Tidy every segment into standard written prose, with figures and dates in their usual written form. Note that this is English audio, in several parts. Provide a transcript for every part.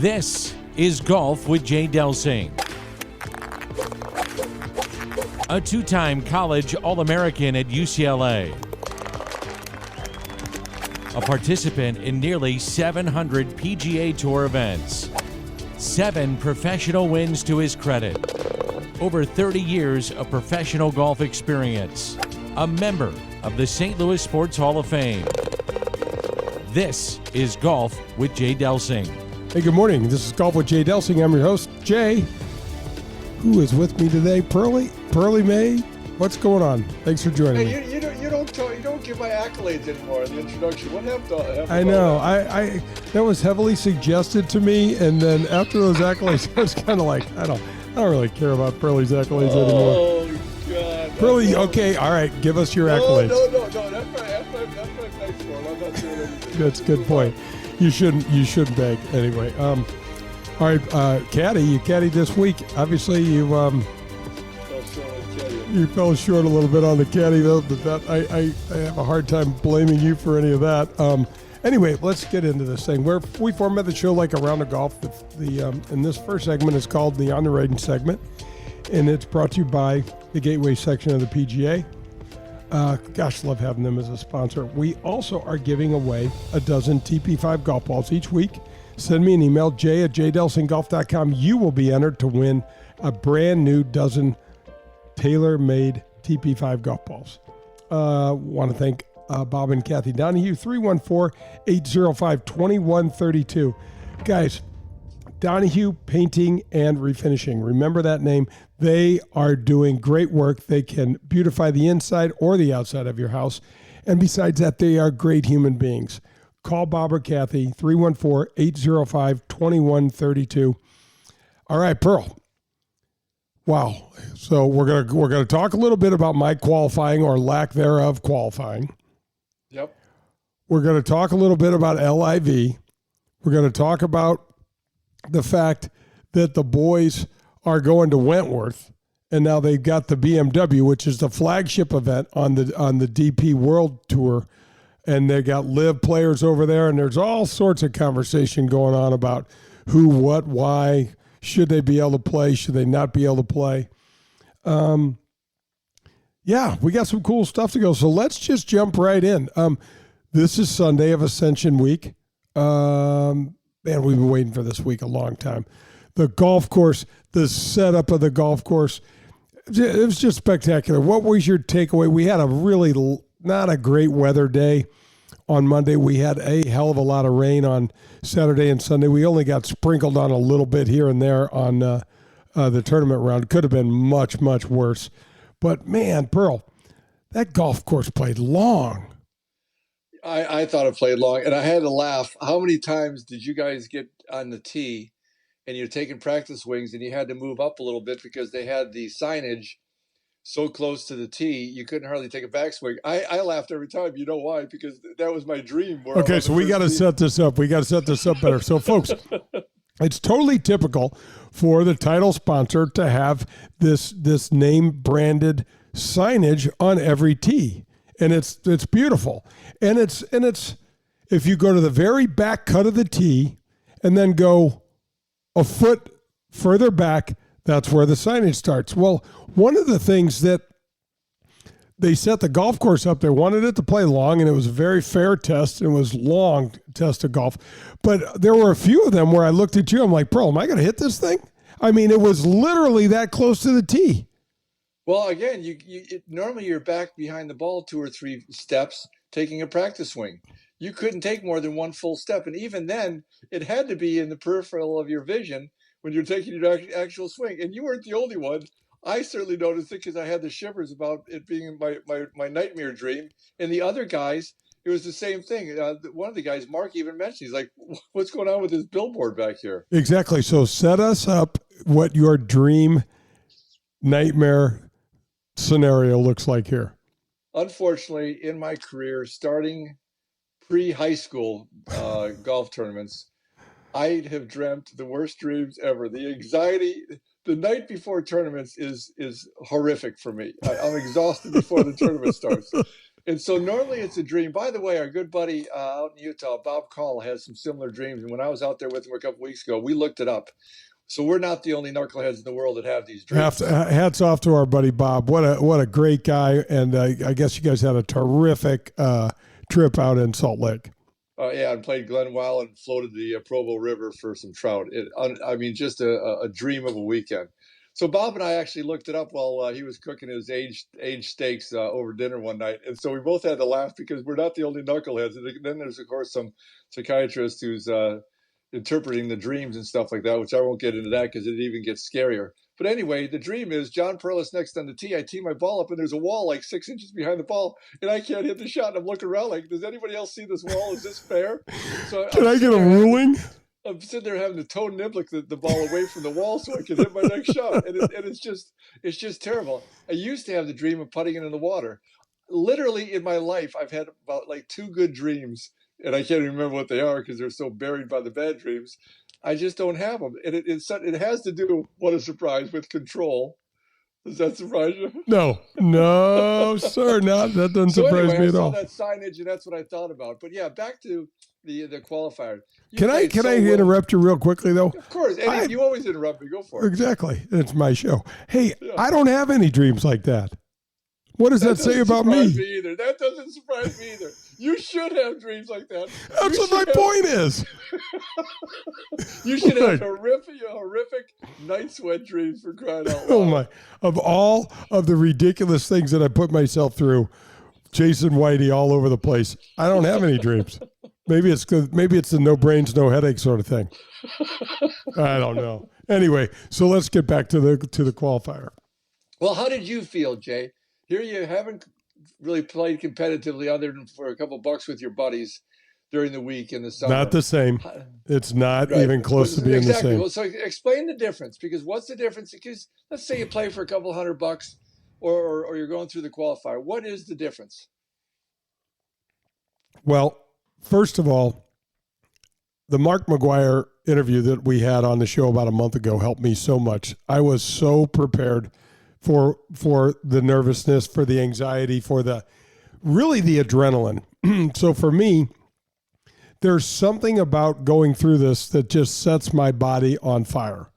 This is Golf with Jay Delsing. A two-time college All-American at UCLA. A participant in nearly 700 PGA Tour events. 7 professional wins to his credit. Over 30 years of professional golf experience. A member of the St. Louis Sports Hall of Fame. This is Golf with Jay Delsing. Hey, good morning. This is Golf with Jay Delsing. I'm your host, Jay. Who is with me today? Pearly May. What's going on? Thanks for joining me. You don't give my accolades anymore in the introduction. What happened? I know. I that was heavily suggested to me, and then after those accolades, I was kind of like, I don't really care about Pearly's accolades anymore. Oh God. Pearly, okay, all right, give us your accolades. No. That's my thanks for it. I'm not doing anything. That's a good point. You shouldn't beg anyway. All right, caddy, you caddied this week. Obviously, you fell short a little bit on the caddy though, but that I have a hard time blaming you for any of that. Anyway, let's get into this thing. We format the show like a round of golf. And this first segment is called the On the Range segment, and it's brought to you by the Gateway section of the PGA. Gosh, love having them as a sponsor. We also are giving away a dozen TP5 golf balls each week. Send me an email, jay@jdelsinggolf.com. You will be entered to win a brand new dozen tailor-made TP5 golf balls. Want to thank Bob and Kathy Donahue, 314-805-2132. Guys, Donahue Painting and Refinishing. Remember that name. They are doing great work. They can beautify the inside or the outside of your house. And besides that, they are great human beings. Call Bob or Kathy, 314-805-2132. All right, Pearl. Wow. So we're gonna talk a little bit about my qualifying or lack thereof qualifying. Yep. We're going to talk a little bit about LIV. We're going to talk about the fact that the boys are going to Wentworth, and now they've got the BMW, which is the flagship event on the DP World Tour, and they got live players over there, and there's all sorts of conversation going on about who, what, why, should they be able to play, should they not be able to play. Yeah, we got some cool stuff to go, so let's just jump right in. This is Sunday of Ascension Week. Man, we've been waiting for this week a long time. The golf course, the setup of the golf course, it was just spectacular. What was your takeaway? We had a really not a great weather day on Monday. We had a hell of a lot of rain on Saturday and Sunday. We only got sprinkled on a little bit here and there on the tournament round. Could have been much, much worse. But, man, Pearl, that golf course played long. I thought it played long, and I had to laugh. How many times did you guys get on the tee and you're taking practice swings and you had to move up a little bit because they had the signage so close to the tee, you couldn't hardly take a backswing. I laughed every time. You know why? Because that was my dream. Okay, so we got to set this up. We got to set this up better. So, folks, it's totally typical for the title sponsor to have this name-branded signage on every tee. And it's beautiful. And it's if you go to the very back cut of the tee and then go a foot further back, that's where the signage starts. Well, one of the things that they set the golf course up, they wanted it to play long, and it was a very fair test. And it was long test of golf. But there were a few of them where I looked at you, I'm like, bro, am I going to hit this thing? I mean, it was literally that close to the tee. Well, again, normally you're back behind the ball 2 or 3 steps taking a practice swing. You couldn't take more than one full step. And even then, it had to be in the peripheral of your vision when you're taking your actual swing. And you weren't the only one. I certainly noticed it because I had the shivers about it being my nightmare dream. And the other guys, it was the same thing. One of the guys, Mark, even mentioned, he's like, what's going on with this billboard back here? Exactly. So set us up what your dream nightmare scenario looks like here. Unfortunately, in my career, starting pre-high school golf tournaments, I have dreamt the worst dreams ever. The anxiety, the night before tournaments is horrific for me. I'm exhausted before the tournament starts. And so normally it's a dream. By the way, our good buddy out in Utah, Bob Call, has some similar dreams. And when I was out there with him a couple weeks ago, we looked it up. So we're not the only knuckleheads in the world that have these dreams. Hats off to our buddy Bob. What a great guy. And I guess you guys had a terrific trip out in Salt Lake. Yeah, and played Glen Wild and floated the Provo River for some trout. Just a dream of a weekend. So Bob and I actually looked it up while he was cooking his aged steaks over dinner one night. And so we both had to laugh because we're not the only knuckleheads. And then there's, of course, some psychiatrist who's interpreting the dreams and stuff like that, which I won't get into that because it even gets scarier. But anyway, the dream is John Perlis next on the tee. I tee my ball up, and there's a wall like 6 inches behind the ball, and I can't hit the shot. And I'm looking around like, does anybody else see this wall? Is this fair? So Can I get a ruling? I'm sitting there having to toe niblick the ball away from the wall so I can hit my next shot, and it's just terrible. I used to have the dream of putting it in the water. Literally in my life, I've had about like 2 good dreams, and I can't even remember what they are because they're so buried by the bad dreams. I just don't have them. And it has to do, what a surprise, with control. Does that surprise you? No, sir. That doesn't surprise me at all. I saw that signage, and that's what I thought about. But yeah, back to the qualifier. Can I interrupt you real quickly, though? Of course. You always interrupt me. Go for it. Exactly. It's my show. Hey, yeah. I don't have any dreams like that. What does that say about me? Either. That doesn't surprise me either. You should have dreams like that. That's what my point is. You should have horrific night sweat dreams, for crying out loud. Oh my! Of all of the ridiculous things that I put myself through, Jason Whitey all over the place, I don't have any dreams. Maybe it's the no brains, no headache sort of thing. I don't know. Anyway, so let's get back to the qualifier. Well, how did you feel, Jay? Here you haven't really played competitively other than for a couple bucks with your buddies during the week in the summer. Not the same. It's not even close to being the same. Well, so explain the difference, because what's the difference? Because let's say you play for a couple $100 or you're going through the qualifier. What is the difference? Well, first of all, the Mark McGuire interview that we had on the show about a month ago helped me so much. I was so prepared for the nervousness, for the anxiety, for the adrenaline. So for me, there's something about going through this that just sets my body on fire.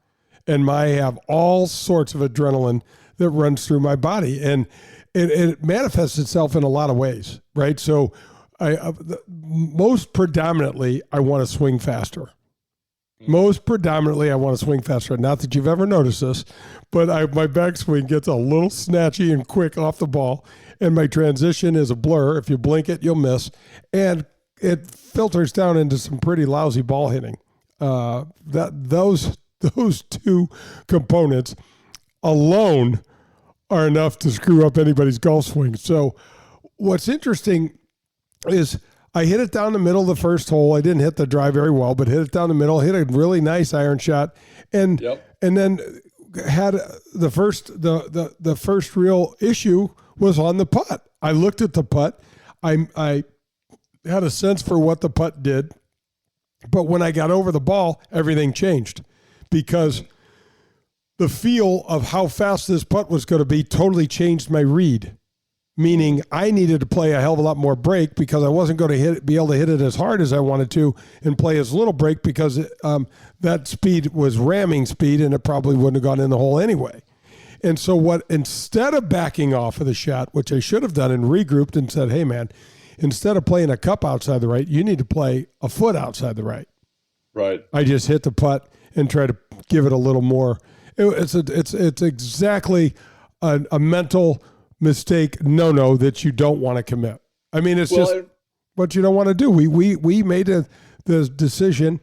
And I have all sorts of adrenaline that runs through my body. And it manifests itself in a lot of ways, right? So most predominantly, I want to swing faster. Most predominantly, I want to swing faster. Not that you've ever noticed this, but my backswing gets a little snatchy and quick off the ball, and my transition is a blur. If you blink it, you'll miss, and it filters down into some pretty lousy ball hitting. Those 2 components alone are enough to screw up anybody's golf swing. So, what's interesting is I hit it down the middle of the first hole. I didn't hit the drive very well, but hit it down the middle, hit a really nice iron shot, and then had the first real issue was on the putt. I looked at the putt. I had a sense for what the putt did, but when I got over the ball, everything changed, because the feel of how fast this putt was going to be totally changed my read. Meaning I needed to play a hell of a lot more break because I wasn't going to be able to hit it as hard as I wanted to, and play as little break because that speed was ramming speed, and it probably wouldn't have gone in the hole anyway. And so instead of backing off of the shot, which I should have done and regrouped and said, hey man, instead of playing a cup outside the right, you need to play a foot outside the right. Right. I just hit the putt and try to give it a little more. It's exactly a mental mistake that you don't want to commit. I mean, it's just what you don't want to do. We made the decision,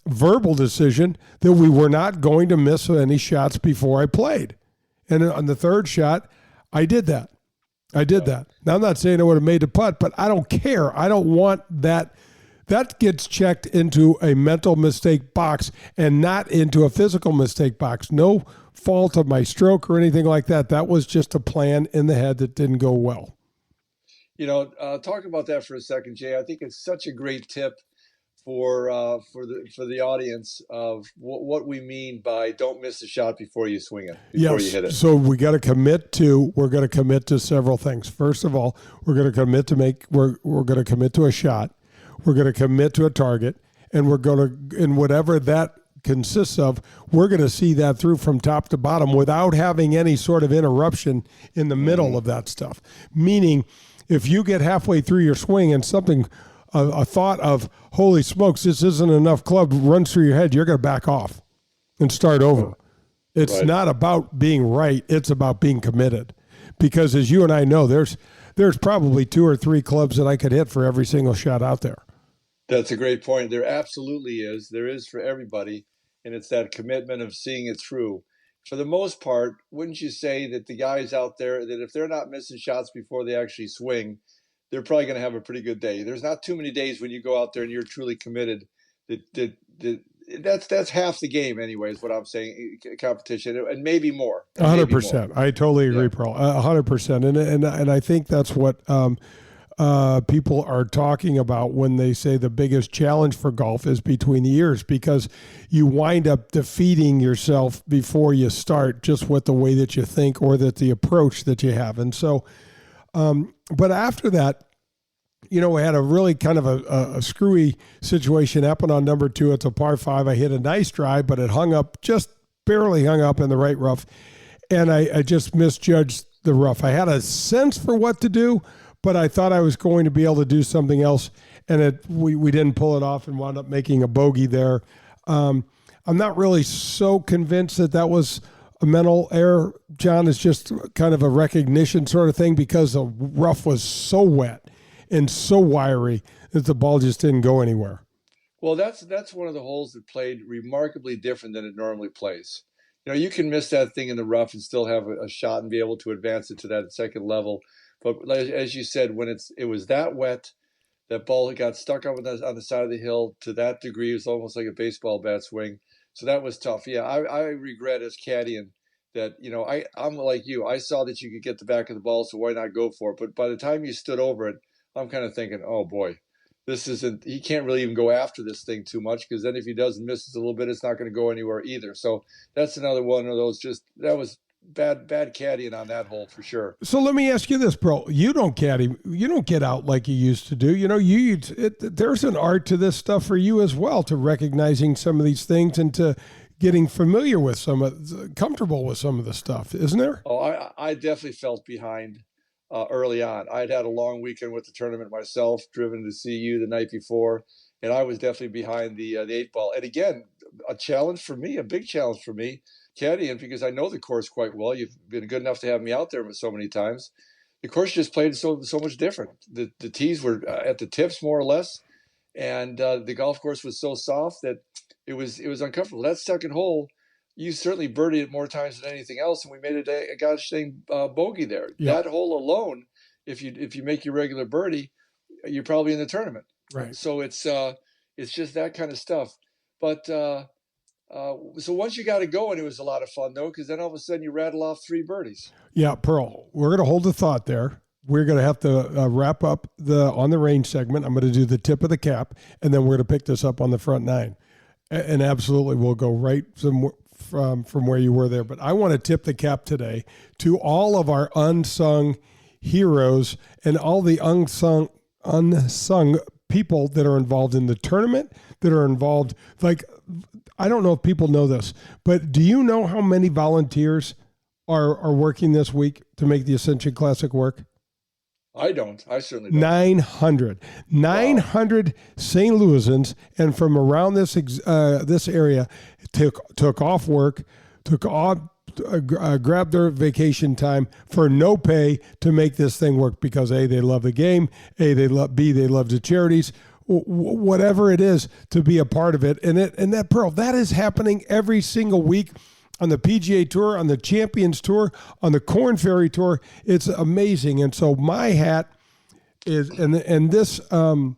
verbal decision, that we were not going to miss any shots before I played. And on the third shot, I did that. Now, I'm not saying I would have made the putt, but I don't care. I don't want that. That gets checked into a mental mistake box and not into a physical mistake box. No fault of my stroke or anything like that. That was just a plan in the head that didn't go well. Talk about that for a second, Jay. I think it's such a great tip for the audience of what we mean by don't miss a shot before you swing it, before you hit it. So we're going to commit to several things. First of all, we're going to commit to a shot. We're going to commit to a target, and and whatever that consists of, we're going to see that through from top to bottom without having any sort of interruption in the middle of that stuff. Meaning, if you get halfway through your swing and something, a thought of, holy smokes, this isn't enough club runs through your head, you're going to back off and start over. It's not about being right. It's about being committed. Because as you and I know, there's probably 2 or 3 clubs that I could hit for every single shot out there. That's a great point. There absolutely is. There is for everybody. And it's that commitment of seeing it through. For the most part, wouldn't you say that the guys out there, that if they're not missing shots before they actually swing, they're probably going to have a pretty good day. There's not too many days when you go out there and you're truly committed. That's half the game anyway, is what I'm saying, competition, and maybe more. 100%. I totally agree, Pearl. 100%. And I think that's what people are talking about when they say the biggest challenge for golf is between the ears, because you wind up defeating yourself before you start, just with the way that you think or that the approach that you have. And so, but after that, we had a really kind of a screwy situation happen on number 2. It's a par 5. I hit a nice drive, but it just barely hung up in the right rough. And I just misjudged the rough. I had a sense for what to do, but I thought I was going to be able to do something else. And we didn't pull it off and wound up making a bogey there. I'm not really so convinced that was a mental error, John. Is just kind of a recognition sort of thing, because the rough was so wet and so wiry that the ball just didn't go anywhere. Well, that's one of the holes that played remarkably different than it normally plays. You can miss that thing in the rough and still have a shot and be able to advance it to that second level. But as you said, when it was that wet, that ball got stuck on the side of the hill to that degree. It was almost like a baseball bat swing. So that was tough. Yeah, I regret as caddying that, I'm like you. I saw that you could get the back of the ball, so why not go for it? But by the time you stood over it, I'm kind of thinking, oh boy, he can't really even go after this thing too much, because then if he does miss it a little bit, it's not going to go anywhere either. So that's another one of those, that was bad caddying on that hole for sure. So let me ask you this, bro. You don't caddy. You don't get out like you used to do. There's an art to this stuff for you as well, to recognizing some of these things and to getting familiar with comfortable with some of the stuff, isn't there? Oh, I definitely felt behind early on. I'd had a long weekend with the tournament myself, driven to see you the night before, and I was definitely behind the 8-ball. And again, a big challenge for me, caddying, because I know the course quite well. You've been good enough to have me out there so many times. The course just played so much different. The tees were at the tips more or less, and the golf course was so soft that it was uncomfortable. That second hole, you certainly birdied it more times than anything else, and we made a gosh dang bogey there. Yeah. That hole alone, if you make your regular birdie, you're probably in the tournament. Right. So it's just that kind of stuff. But so once you got it going, it was a lot of fun though, because then all of a sudden you rattle off 3 birdies. Yeah, Pearl, we're going to hold the thought there. We're going to have to wrap up on the range segment. I'm going to do the tip of the cap, and then we're going to pick this up on the front 9. And absolutely, we'll go right from where you were there. But I want to tip the cap today to all of our unsung heroes and all the unsung people that are involved in the tournament, that are involved. Like, I don't know if people know this, but do you know how many volunteers are working this week to make the Ascension Classic work? I don't. I certainly don't. 900 wow. St. Louisans, and from around this area took off work, grabbed their vacation time for no pay to make this thing work, because A, they love the game, B, they love the charities, whatever it is, to be a part of it. And that, Pearl, that is happening every single week on the PGA Tour, on the Champions Tour, on the Corn Ferry Tour. It's amazing. And so my hat is, and this, the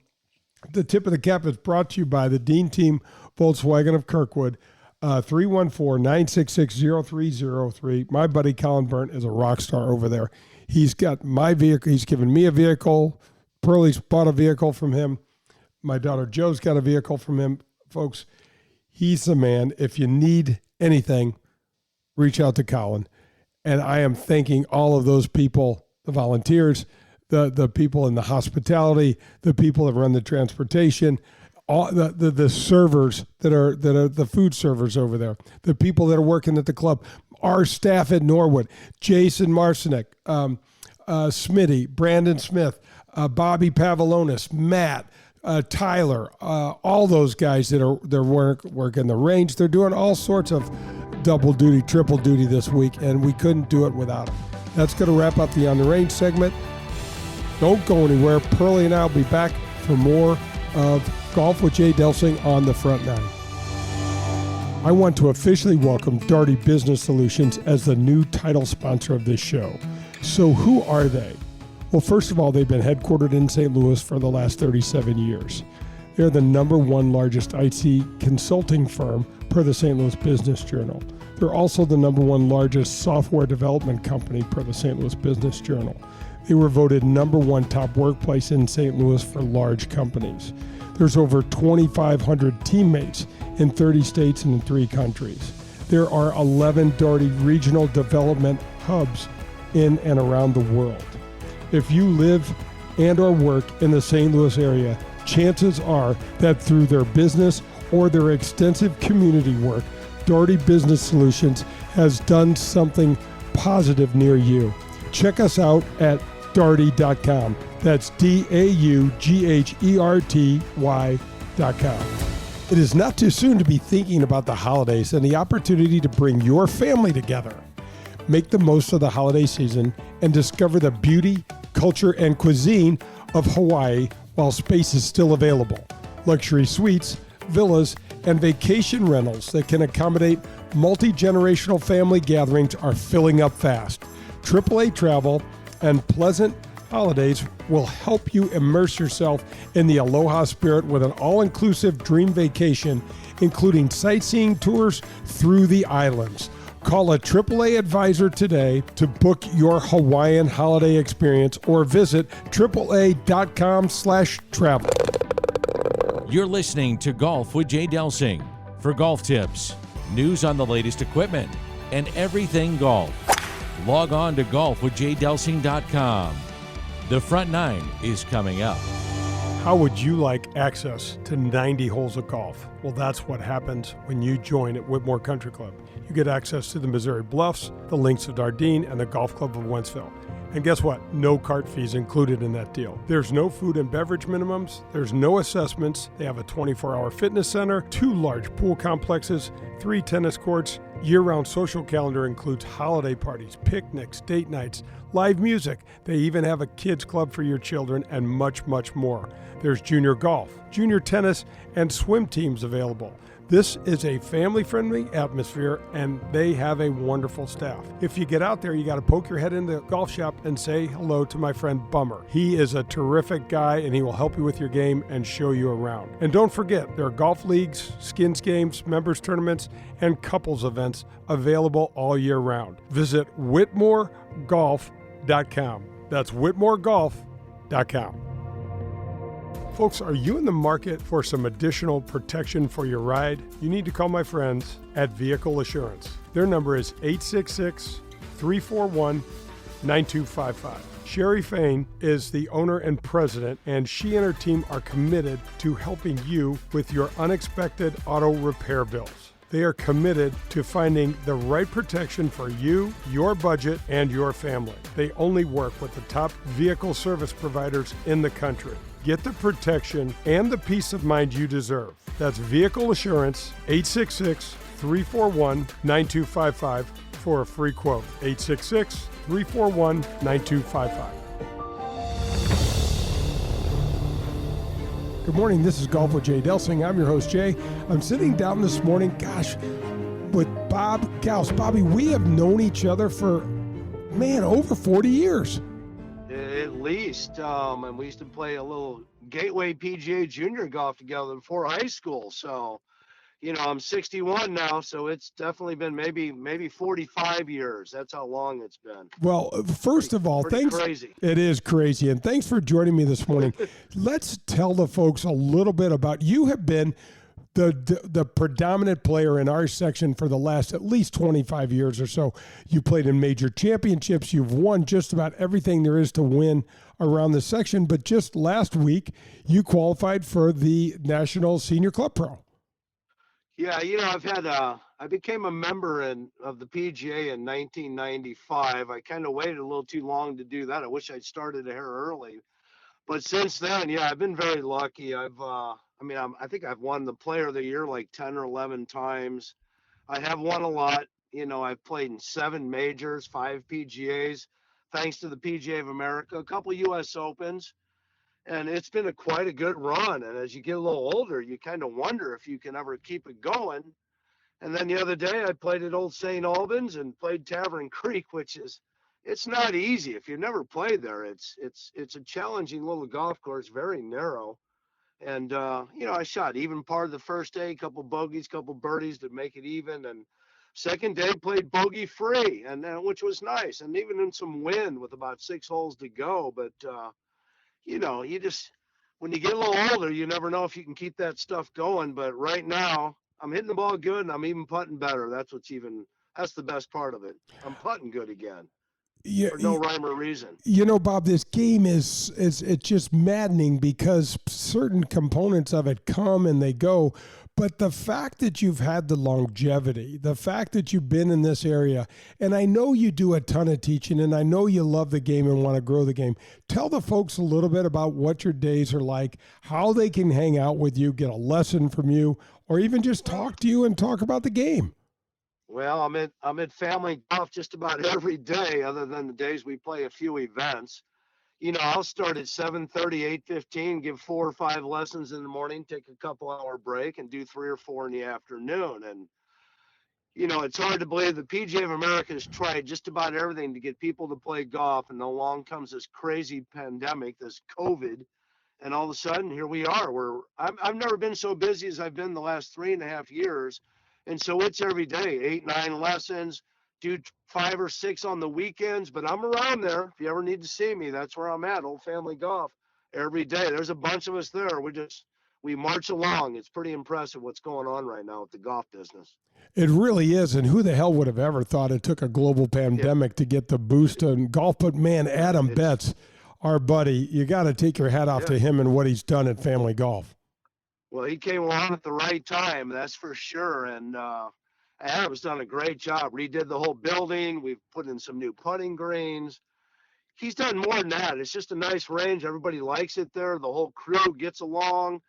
tip of the cap is brought to you by the Dean Team Volkswagen of Kirkwood, 314-966-0303. My buddy Colin Burnt is a rock star over there. He's got my vehicle. He's given me a vehicle. Pearlie's bought a vehicle from him. My daughter Joe's got a vehicle from him. Folks, he's the man. If you need anything, reach out to Colin. And I am thanking all of those people, the volunteers, the people in the hospitality, the people that run the transportation, all the servers that are the food servers over there, the people that are working at the club, our staff at Norwood, Jason Marcinek, Smitty, Brandon Smith, Bobby Pavlonis, Matt, Tyler, all those guys that are working the range. They're doing all sorts of double duty, triple duty this week, and we couldn't do it without them. That's going to wrap up the On the Range segment. Don't go anywhere. Pearlie and I will be back for more of Golf with Jay Delsing on the Front Nine. I want to officially welcome Darty Business Solutions as the new title sponsor of this show. So who are they? Well, first of all, they've been headquartered in St. Louis for the last 37 years. They're the number one largest IT consulting firm per the St. Louis Business Journal. They're also the number one largest software development company per the St. Louis Business Journal. They were voted number one top workplace in St. Louis for large companies. There's over 2,500 teammates in 30 states and in 3 countries. There are 11 Darty regional development hubs in and around the world. If you live and or work in the St. Louis area, chances are that through their business or their extensive community work, Darty Business Solutions has done something positive near you. Check us out at Darty.com. That's DAUGHERTY.com. It is not too soon to be thinking about the holidays and the opportunity to bring your family together. Make the most of the holiday season and discover the beauty, culture, and cuisine of Hawaii while space is still available. Luxury suites, villas, and vacation rentals that can accommodate multi-generational family gatherings are filling up fast. AAA Travel and Pleasant Holidays will help you immerse yourself in the Aloha spirit with an all-inclusive dream vacation, including sightseeing tours through the islands. Call a AAA advisor today to book your Hawaiian holiday experience or visit AAA.com/travel. You're listening to Golf with Jay Delsing. For golf tips, news on the latest equipment, and everything golf, log on to golfwithjaydelsing.com. The Front Nine is coming up. How would you like access to 90 holes of golf? Well, that's what happens when you join at Whitmore Country Club. You get access to the Missouri Bluffs, the Links of Dardenne, and the Golf Club of Wentzville. And guess what? No cart fees included in that deal. There's no food and beverage minimums. There's no assessments. They have a 24-hour fitness center, 2 large pool complexes, 3 tennis courts. Year-round social calendar includes holiday parties, picnics, date nights, live music. They even have a kids club for your children and much, much more. There's junior golf, junior tennis, and swim teams available. This is a family-friendly atmosphere, and they have a wonderful staff. If you get out there, you got to poke your head in the golf shop and say hello to my friend Bummer. He is a terrific guy, and he will help you with your game and show you around. And don't forget, there are golf leagues, skins games, members tournaments, and couples events available all year round. Visit WhitmoreGolf.com. That's WhitmoreGolf.com. Folks, are you in the market for some additional protection for your ride? You need to call my friends at Vehicle Assurance. Their number is 866-341-9255. Sherry Fain is the owner and president, and she and her team are committed to helping you with your unexpected auto repair bills. They are committed to finding the right protection for you, your budget, and your family. They only work with the top vehicle service providers in the country. Get the protection and the peace of mind you deserve. That's Vehicle Assurance, 866-341-9255 for a free quote. 866-341-9255. Good morning, this is Golf with Jay Delsing. I'm your host, Jay. I'm sitting down this morning, with Bob Gauss. Bobby, we have known each other for, over 40 years. At least, and we used to play a little Gateway PGA Junior golf together before high school. So, I'm 61 now, so it's definitely been maybe 45 years. That's how long it's been. Well, first of all, Pretty thanks. crazy. It is crazy, and thanks for joining me this morning. Let's tell the folks a little bit about, you have been the predominant player in our section for the last at least 25 years or so. You played in major championships. You've won just about everything there is to win around the section. But just last week, you qualified for the National Senior Club Pro. Yeah, I became a member of the PGA in 1995. I kind of waited a little too long to do that. I wish I'd started a hair early. But since then, yeah, I've been very lucky. I think I've won the Player of the Year like 10 or 11 times. I have won a lot. I've played in 7 majors, 5 PGAs, thanks to the PGA of America, a couple US Opens. And it's been quite a good run. And as you get a little older, you kind of wonder if you can ever keep it going. And then the other day, I played at Old St. Albans and played Tavern Creek, it's not easy. If you've never played there, it's a challenging little golf course, very narrow. And, I shot even part of the first day, couple bogeys, couple birdies to make it even. And second day played bogey free, and which was nice. And even in some wind with about 6 holes to go. But, when you get a little older, you never know if you can keep that stuff going. But right now, I'm hitting the ball good, and I'm even putting better. That's the best part of it. I'm putting good again. Yeah, for no rhyme or reason. Bob, this game is it's just maddening because certain components of it come and they go. But the fact that you've had the longevity, the fact that you've been in this area, and I know you do a ton of teaching, and I know you love the game and want to grow the game. Tell the folks a little bit about what your days are like, how they can hang out with you, get a lesson from you, or even just talk to you and talk about the game. Well, I'm at family golf just about every day, other than the days we play a few events. I'll start at 7:30, 8:15, give 4 or 5 lessons in the morning, take a couple-hour break, and do 3 or 4 in the afternoon. And it's hard to believe the PGA of America has tried just about everything to get people to play golf, and along comes this crazy pandemic, this COVID, and all of a sudden here we are. I've never been so busy as I've been the last 3.5 years. And so it's every day, 8, 9 lessons, do 5 or 6 on the weekends, but I'm around there. If you ever need to see me, that's where I'm at, Old Family Golf, every day. There's a bunch of us there. We march along. It's pretty impressive what's going on right now with the golf business. It really is. And who the hell would have ever thought it took a global pandemic to get the boost in golf? But man, Adam Betts, our buddy, you got to take your hat off to him and what he's done at Family Golf. Well, he came along at the right time, that's for sure. And Adam's done a great job. Redid the whole building. We've put in some new putting greens. He's done more than that. It's just a nice range. Everybody likes it there. The whole crew gets along.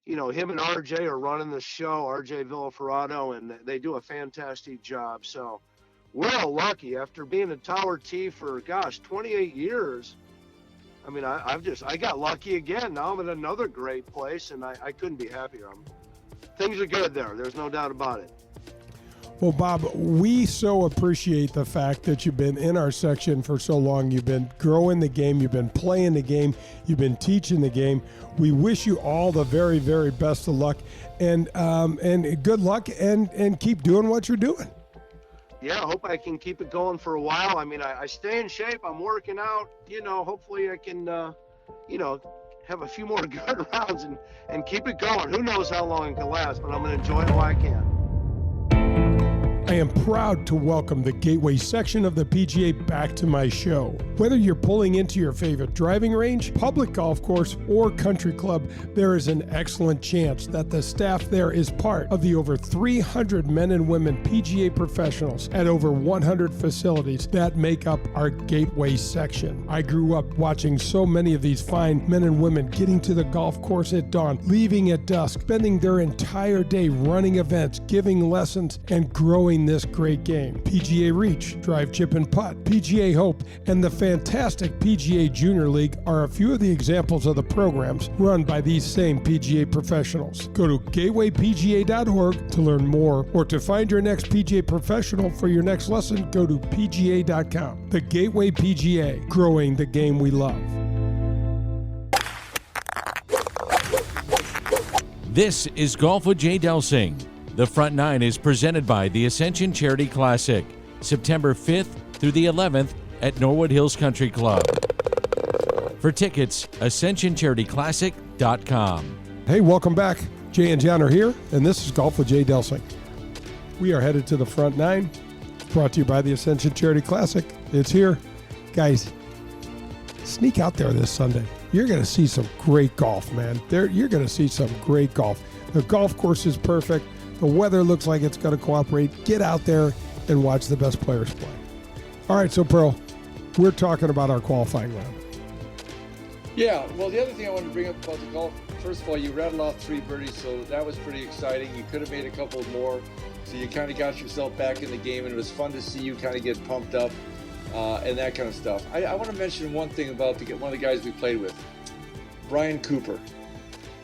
Him and RJ are running the show, RJ Villaferrado, and they do a fantastic job. So we're all lucky after being a Tower T for, 28 years. I got lucky again. Now I'm at another great place, and I couldn't be happier. Things are good there. There's no doubt about it. Well, Bob, we so appreciate the fact that you've been in our section for so long. You've been growing the game. You've been playing the game. You've been teaching the game. We wish you all the very, very best of luck, and good luck, and keep doing what you're doing. Yeah, I hope I can keep it going for a while. I stay in shape. I'm working out. Hopefully I can, have a few more good rounds and keep it going. Who knows how long it can last, but I'm going to enjoy it while I can. I am proud to welcome the Gateway section of the PGA back to my show. Whether you're pulling into your favorite driving range, public golf course, or country club, there is an excellent chance that the staff there is part of the over 300 men and women PGA professionals at over 100 facilities that make up our Gateway section. I grew up watching so many of these fine men and women getting to the golf course at dawn, leaving at dusk, spending their entire day running events, giving lessons, and growing this great game. PGA Reach, Drive, Chip, and Putt, PGA Hope, and the fantastic PGA Junior League are a few of the examples of the programs run by these same PGA professionals. Go to gatewaypga.org to learn more, or to find your next PGA professional for your next lesson, go to pga.com. The Gateway PGA, growing the game we love. This is Golf with Jay Delsing. The Front Nine is presented by the Ascension Charity Classic, September 5th through the 11th at Norwood Hills Country Club. For tickets, ascensioncharityclassic.com. Hey, welcome back. Jay and John are here, and this is Golf with Jay Delsing. We are headed to the Front Nine, brought to you by the Ascension Charity Classic. It's here. Guys, sneak out there this Sunday. You're going to see some great golf, man. You're going to see some great golf. The golf course is perfect. The weather looks like it's going to cooperate. Get out there and watch the best players play. All right, so Pearl, we're talking about our qualifying round. Yeah, well, the other thing I wanted to bring up about the golf, first of all, you rattled off 3 birdies, so that was pretty exciting. You could have made a couple more, so you kind of got yourself back in the game, and it was fun to see you kind of get pumped up and that kind of stuff. I want to mention one thing about one of the guys we played with, Brian Cooper.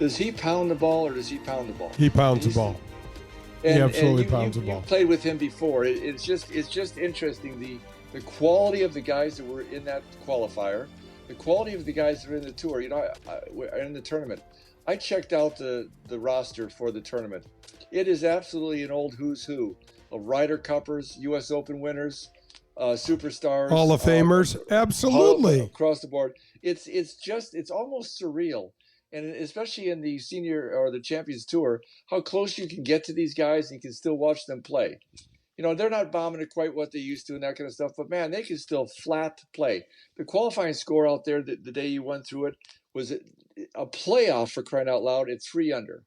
Does he pound the ball or does he pound the ball? He pounds the ball. He absolutely pounds the ball. You played with him before. It's just interesting, the quality of the guys that were in that qualifier, the quality of the guys that are in the tour, in the tournament. I checked out the roster for the tournament. It is absolutely an old who's who of Ryder Cuppers, U.S. Open winners, superstars, Hall of Famers, absolutely across the board. It's almost surreal, and especially in the senior or the Champions Tour, how close you can get to these guys and you can still watch them play. They're not bombing it quite what they used to and that kind of stuff, but man, they can still flat play. The qualifying score out there the day you went through it was a playoff, for crying out loud. It's 3 under.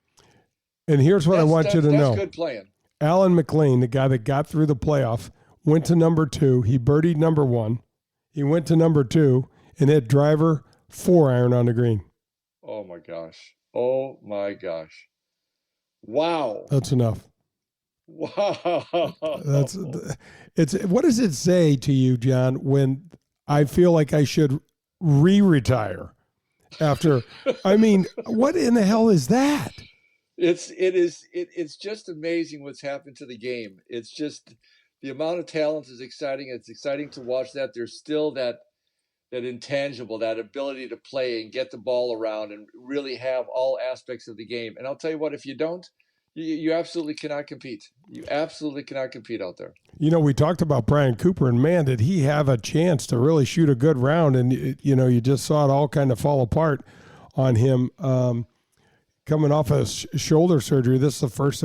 And here's what I want you to know. That's good playing. Alan McLean, the guy that got through the playoff, went to number 2. He birdied number 1. He went to number 2 and hit driver 4-iron on the green. Oh my gosh. Oh my gosh. Wow. That's enough. Wow. What does it say to you, John, when I feel like I should retire after? I mean, what in the hell is that? It's just amazing what's happened to the game. It's just the amount of talent is exciting. It's exciting to watch that. There's still that intangible, that ability to play and get the ball around and really have all aspects of the game. And I'll tell you what, if you don't, you absolutely cannot compete. You absolutely cannot compete out there. We talked about Brian Cooper, and man, did he have a chance to really shoot a good round. And, you just saw it all kind of fall apart on him coming off of shoulder surgery. This is the first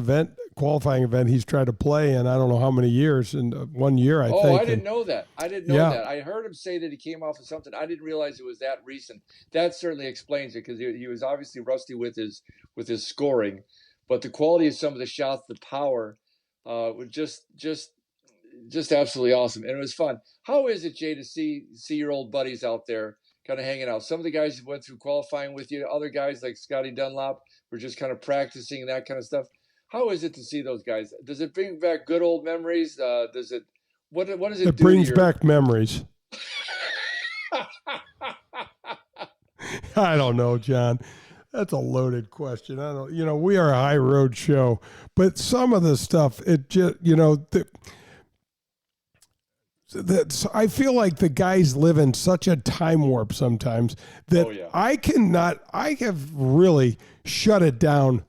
qualifying event he's tried to play in I don't know how many years, in 1 year, I think. Oh, I didn't know that. That. I heard him say that he came off of something. I didn't realize it was that recent. That certainly explains it, because he was obviously rusty with his scoring. But the quality of some of the shots, the power, was just absolutely awesome. And it was fun. How is it, Jay, to see your old buddies out there kind of hanging out? Some of the guys who went through qualifying with you, other guys like Scotty Dunlop were just kind of practicing and that kind of stuff. How is it to see those guys? Does it bring back good old memories? What does it do? It brings back memories. I don't know, John. That's a loaded question. I don't, we are a high road show, but some of the stuff, it just, I feel like the guys live in such a time warp sometimes that I have really shut it down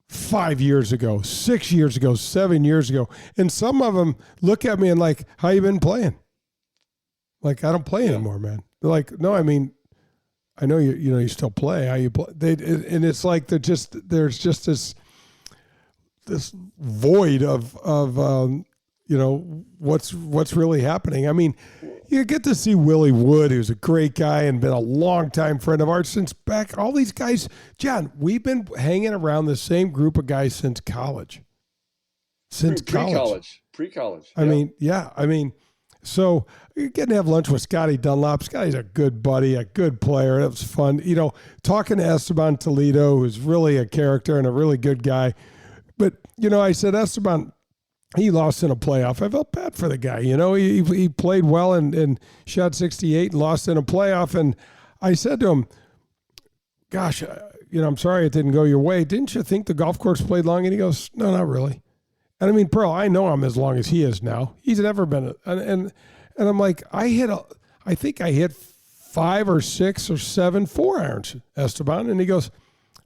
5 years ago, 6 years ago, 7 years ago. And some of them look at me and like, how you been playing? Like, I don't play anymore, man. They're like, no, I mean, I know you still play. How you play? And it's like there's just this void of what's really happening. I mean, you get to see Willie Wood, who's a great guy and been a longtime friend of ours since back. All these guys, John, we've been hanging around the same group of guys since college. Pre-college. I mean, so you're getting to have lunch with Scotty Dunlop. Scotty's a good buddy, a good player. It was fun. Talking to Esteban Toledo, who's really a character and a really good guy. But, I said, Esteban, he lost in a playoff. I felt bad for the guy. He played well and shot 68 and lost in a playoff. And I said to him, gosh, I'm sorry it didn't go your way. Didn't you think the golf course played long? And he goes, no, not really. And I mean, Pearl, I know I'm as long as he is now. He's never been. And I'm like, I think I hit 5 or 6 or 7 4-irons, Esteban. And he goes,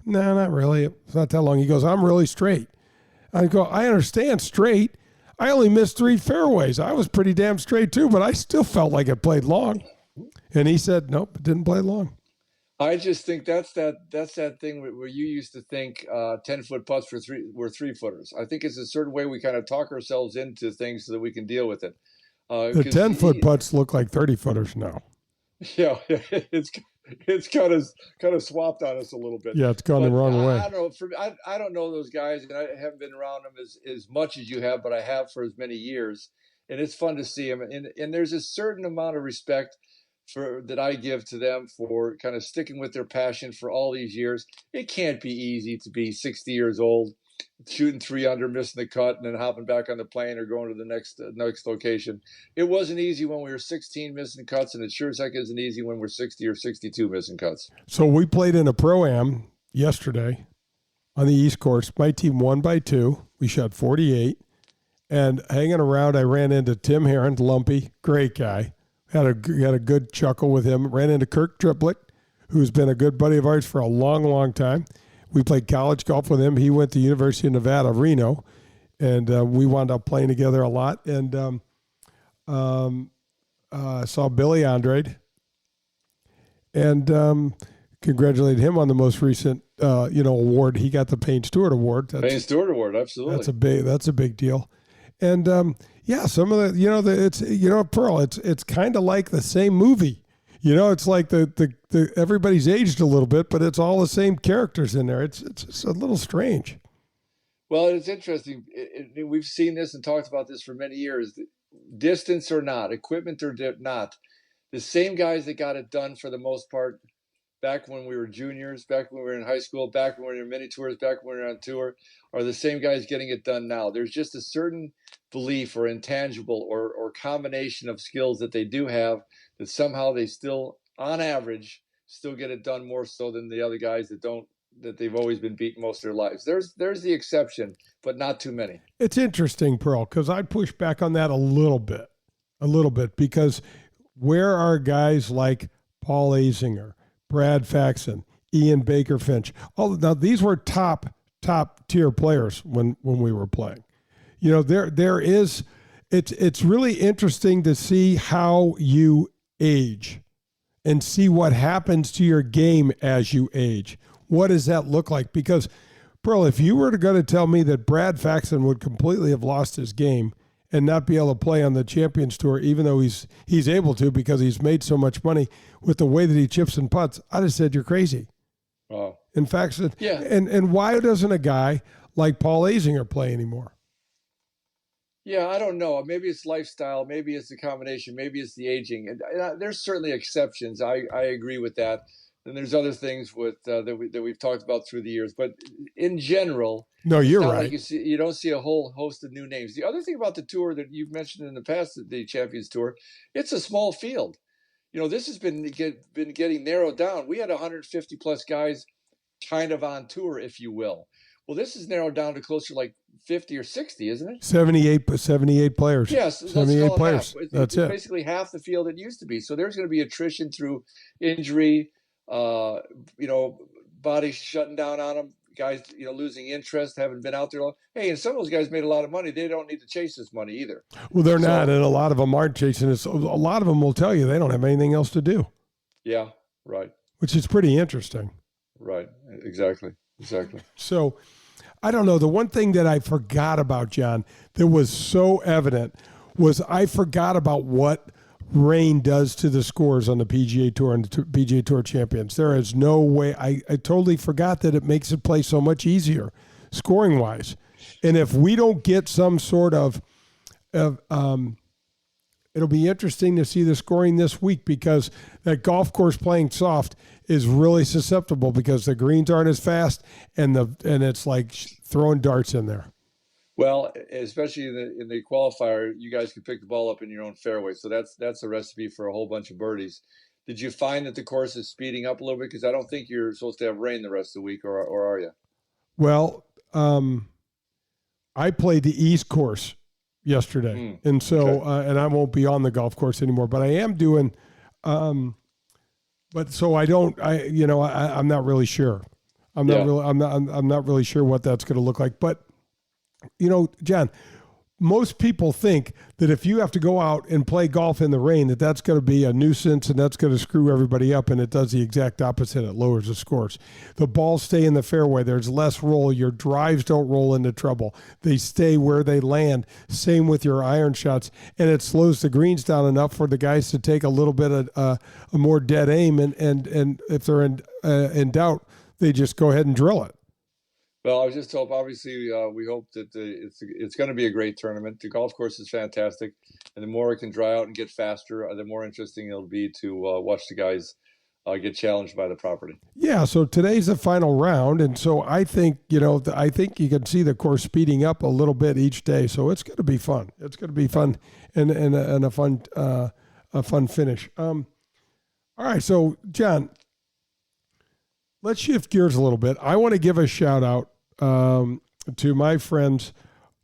no, not really. It's not that long. He goes, I'm really straight. I go, I understand straight. I only missed 3 fairways. I was pretty damn straight too, but I still felt like it played long. And he said, nope, it didn't play long. I just think that's that thing where you used to think 10-foot putts were 3-footers. I think it's a certain way we kind of talk ourselves into things so that we can deal with it. The 10-foot putts look like 30-footers now. Yeah, it's kind of swapped on us a little bit. Yeah, it's gone the wrong way. I don't know. I don't know those guys, and I haven't been around them as much as you have, but I have for as many years, and it's fun to see them. And there's a certain amount of respect that I give to them for kind of sticking with their passion for all these years. It can't be easy to be 60 years old, shooting 3 under, missing the cut, and then hopping back on the plane or going to the next location. It wasn't easy when we were 16 missing cuts, and it sure as heck isn't easy when we're 60 or 62 missing cuts. So we played in a Pro-Am yesterday on the East Course. My team won by 2. We shot 48. And hanging around, I ran into Tim Herron, Lumpy, great guy. Had a good chuckle with him. Ran into Kirk Triplett, who's been a good buddy of ours for a long, long time. We played college golf with him. He went to University of Nevada, Reno, and we wound up playing together a lot. And saw Billy Andrade and congratulated him on the most recent award. He got the Payne Stewart Award. Payne Stewart Award, absolutely. That's a big deal. And some of the Pearl. It's kind of like the same movie. It's like the everybody's aged a little bit, but it's all the same characters in there. It's a little strange. Well, it's interesting. We've seen this and talked about this for many years. Distance or not, equipment or not, the same guys that got it done for the most part back when we were juniors, back when we were in high school, back when we were in mini tours, back when we were on tour, are the same guys getting it done now. There's just a certain belief or intangible or combination of skills that they do have that somehow they still, on average, still get it done more so than the other guys that they've always been beaten most of their lives. There's the exception, but not too many. It's interesting, Pearl, because I push back on that a little bit, because where are guys like Paul Azinger, Brad Faxon, Ian Baker Finch? Now these were top tier players when we were playing. There is. It's really interesting to see how you age and see what happens to your game as you age. What does that look like? Because, Pearl, if you were going to tell me that Brad Faxon would completely have lost his game and not be able to play on the Champions Tour, even though he's able to because he's made so much money with the way that he chips and putts, I'd have said you're crazy. Wow. In fact, yeah. And why doesn't a guy like Paul Azinger play anymore? Yeah, I don't know. Maybe it's lifestyle. Maybe it's the combination. Maybe it's the aging. And there's certainly exceptions. I agree with that. And there's other things that we've talked about through the years. But in general, no, you're right. Like you don't see a whole host of new names. The other thing about the tour that you've mentioned in the past, the Champions Tour, it's a small field. This has been getting narrowed down. We had 150 plus guys kind of on tour, if you will. Well, this is narrowed down to closer like 50 or 60, isn't it? 78 players. Yes, 78 players. It's basically half the field it used to be. So there's going to be attrition through injury, bodies shutting down on them, guys, losing interest, haven't been out there long. Hey, and some of those guys made a lot of money. They don't need to chase this money either. Well, they're not, and a lot of them aren't chasing this. A lot of them will tell you they don't have anything else to do. Yeah, right. Which is pretty interesting. Right, exactly. So, I don't know. The one thing that I forgot about, John, that was so evident was I forgot about what rain does to the scores on the PGA Tour and the PGA Tour Champions. There is no way. I totally forgot that it makes it play so much easier scoring-wise. And if we don't get some sort of it'll be interesting to see the scoring this week because that golf course playing soft is really susceptible because the greens aren't as fast and it's like throwing darts in there. Well, especially in the qualifier, you guys can pick the ball up in your own fairway. So that's a recipe for a whole bunch of birdies. Did you find that the course is speeding up a little bit? Because I don't think you're supposed to have rain the rest of the week, or are you? Well, I played the East course yesterday, and so and I won't be on the golf course anymore. But I am doing. But so I don't. I'm not really sure. I'm not really sure what that's going to look like. But John, most people think that if you have to go out and play golf in the rain, that's going to be a nuisance and that's going to screw everybody up, and it does the exact opposite. It lowers the scores. The balls stay in the fairway. There's less roll. Your drives don't roll into trouble. They stay where they land. Same with your iron shots, and it slows the greens down enough for the guys to take a little bit of a more dead aim, and if they're in doubt, they just go ahead and drill it. Well, I just hope, obviously, we hope that it's going to be a great tournament. The golf course is fantastic, and the more it can dry out and get faster, the more interesting it'll be to watch the guys get challenged by the property. Yeah, so today's the final round, and so I think, I think you can see the course speeding up a little bit each day, so it's going to be fun. It's going to be fun and a fun finish. All right, so, John, let's shift gears a little bit. I want to give a shout out to my friends.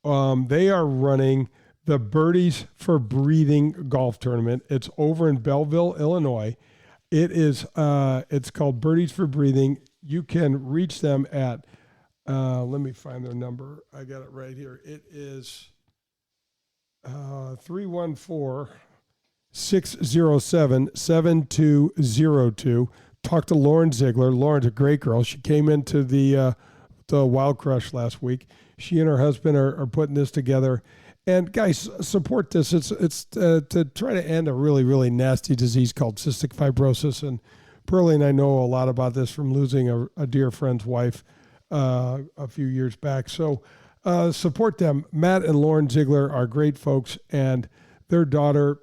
They are running the Birdies for Breathing golf tournament. It's over in Belleville, Illinois. It's called Birdies for Breathing. You can reach them at, let me find their number. I got it right here. It is 314-607-7202. Talk to Lauren Ziegler. Lauren's a great girl. She came into the Wild Crush last week. She and her husband are putting this together. And guys, support this. It's to try to end a really, really nasty disease called cystic fibrosis. And Pearlie and I know a lot about this from losing a dear friend's wife a few years back. So support them. Matt and Lauren Ziegler are great folks, and their daughter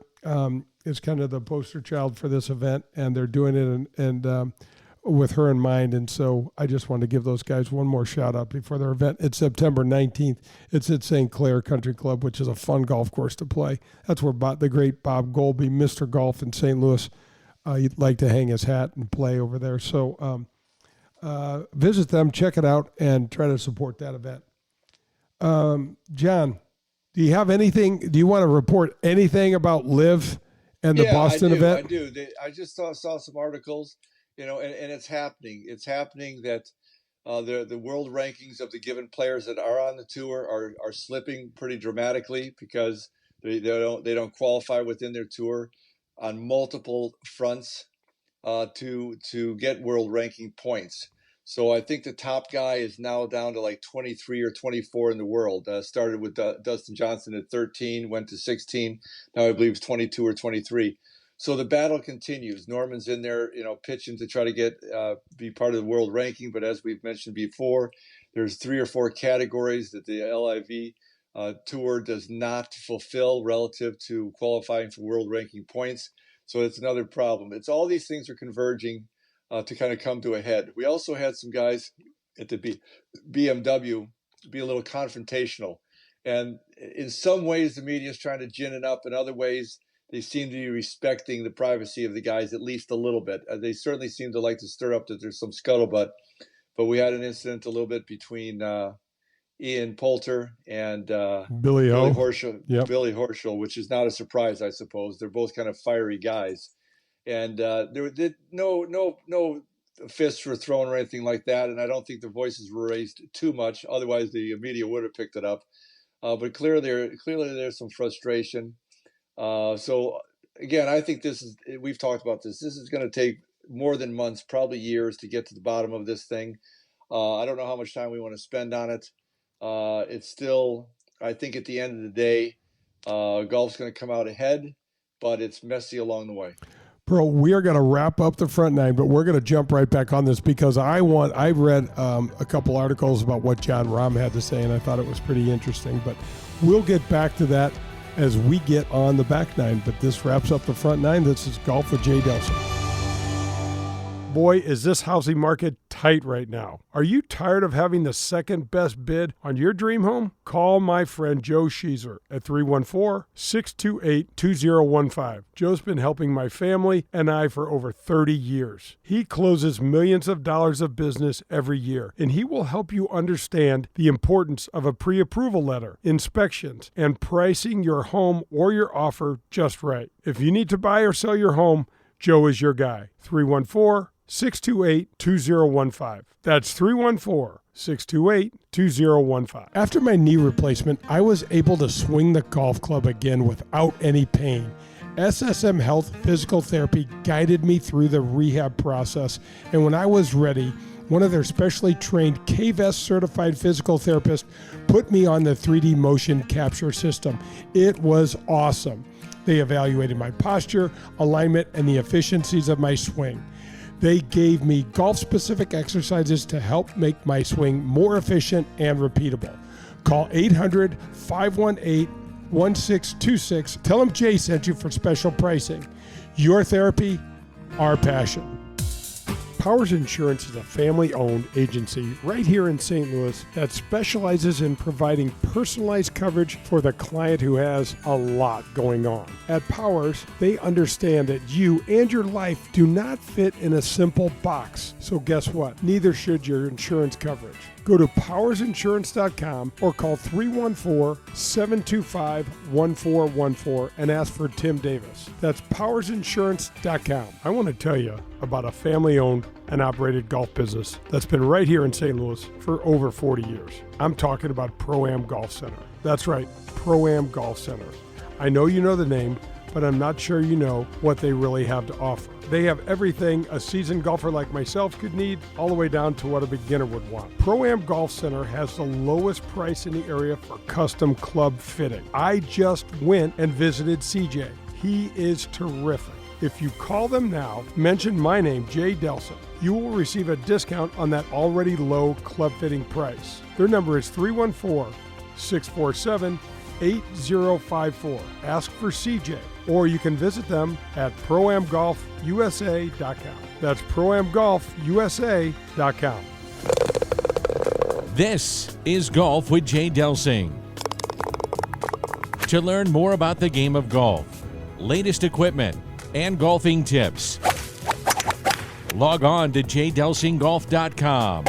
is kind of the poster child for this event, and they're doing it and with her in mind. And so I just wanted to give those guys one more shout out before their event. It's September 19th. It's at St. Clair Country Club, which is a fun golf course to play. That's where the great Bob Golby, Mr. Golf in St. Louis, you'd like to hang his hat and play over there. So visit them, check it out, and try to support that event. John, do you have anything? Do you want to report anything about Live and the Boston event? I do. I just saw some articles, and it's happening. It's happening that the world rankings of the given players that are on the tour are slipping pretty dramatically because they don't qualify within their tour on multiple fronts to get world ranking points. So I think the top guy is now down to like 23 or 24 in the world. Started with Dustin Johnson at 13, went to 16. Now I believe it's 22 or 23. So the battle continues. Norman's in there, pitching to try to get be part of the world ranking. But as we've mentioned before, there's 3 or 4 categories that the LIV tour does not fulfill relative to qualifying for world ranking points. So it's another problem. It's all these things are converging to kind of come to a head. We also had some guys at the BMW be a little confrontational. And in some ways, the media is trying to gin it up. In other ways, they seem to be respecting the privacy of the guys at least a little bit. They certainly seem to like to stir up that there's some scuttlebutt. But we had an incident a little bit between Ian Poulter and Billy Horschel. Yep. Billy Horschel, which is not a surprise, I suppose. They're both kind of fiery guys. And there were no fists were thrown or anything like that. And I don't think the voices were raised too much. Otherwise, the media would have picked it up. But clearly there's some frustration. So, again, I think we've talked about this. This is going to take more than months, probably years, to get to the bottom of this thing. I don't know how much time we want to spend on it. It's still, I think at the end of the day, golf's going to come out ahead, but it's messy along the way. Pearl, we are going to wrap up the front nine, but we're going to jump right back on this because I read a couple articles about what John Rahm had to say, and I thought it was pretty interesting. But we'll get back to that as we get on the back nine. But this wraps up the front nine. This is Golf with Jay Delsing. Boy, is this housing market tight right now. Are you tired of having the second best bid on your dream home? Call my friend Joe Sheezer at 314-628-2015. Joe's been helping my family and I for over 30 years. He closes millions of dollars of business every year, and he will help you understand the importance of a pre-approval letter, inspections, and pricing your home or your offer just right. If you need to buy or sell your home, Joe is your guy. 314 314-628-2015. That's 314-628-2015. After my knee replacement, I was able to swing the golf club again without any pain. SSM Health Physical Therapy guided me through the rehab process, and when I was ready, one of their specially trained KVS certified physical therapists put me on the 3D motion capture system. It was awesome. They evaluated my posture, alignment, and the efficiencies of my swing. They gave me golf-specific exercises to help make my swing more efficient and repeatable. Call 800-518-1626. Tell them Jay sent you for special pricing. Your therapy, our passion. Powers Insurance is a family-owned agency right here in St. Louis that specializes in providing personalized coverage for the client who has a lot going on. At Powers, they understand that you and your life do not fit in a simple box. So guess what? Neither should your insurance coverage. Go to powersinsurance.com or call 314-725-1414 and ask for Tim Davis. That's powersinsurance.com. I want to tell you about a family-owned and operated golf business that's been right here in St. Louis for over 40 years. I'm talking about Pro-Am Golf Center. That's right, Pro-Am Golf Center. I know you know the name, but I'm not sure you know what they really have to offer. They have everything a seasoned golfer like myself could need, all the way down to what a beginner would want. Pro-Am Golf Center has the lowest price in the area for custom club fitting. I just went and visited CJ. He is terrific. If you call them now, mention my name, Jay Delsing, you will receive a discount on that already low club fitting price. Their number is 314-647-8054. Ask for CJ, or you can visit them at proamgolfusa.com. That's proamgolfusa.com. This is Golf with Jay Delsing. To learn more about the game of golf, latest equipment, and golfing tips, log on to jdelsinggolf.com.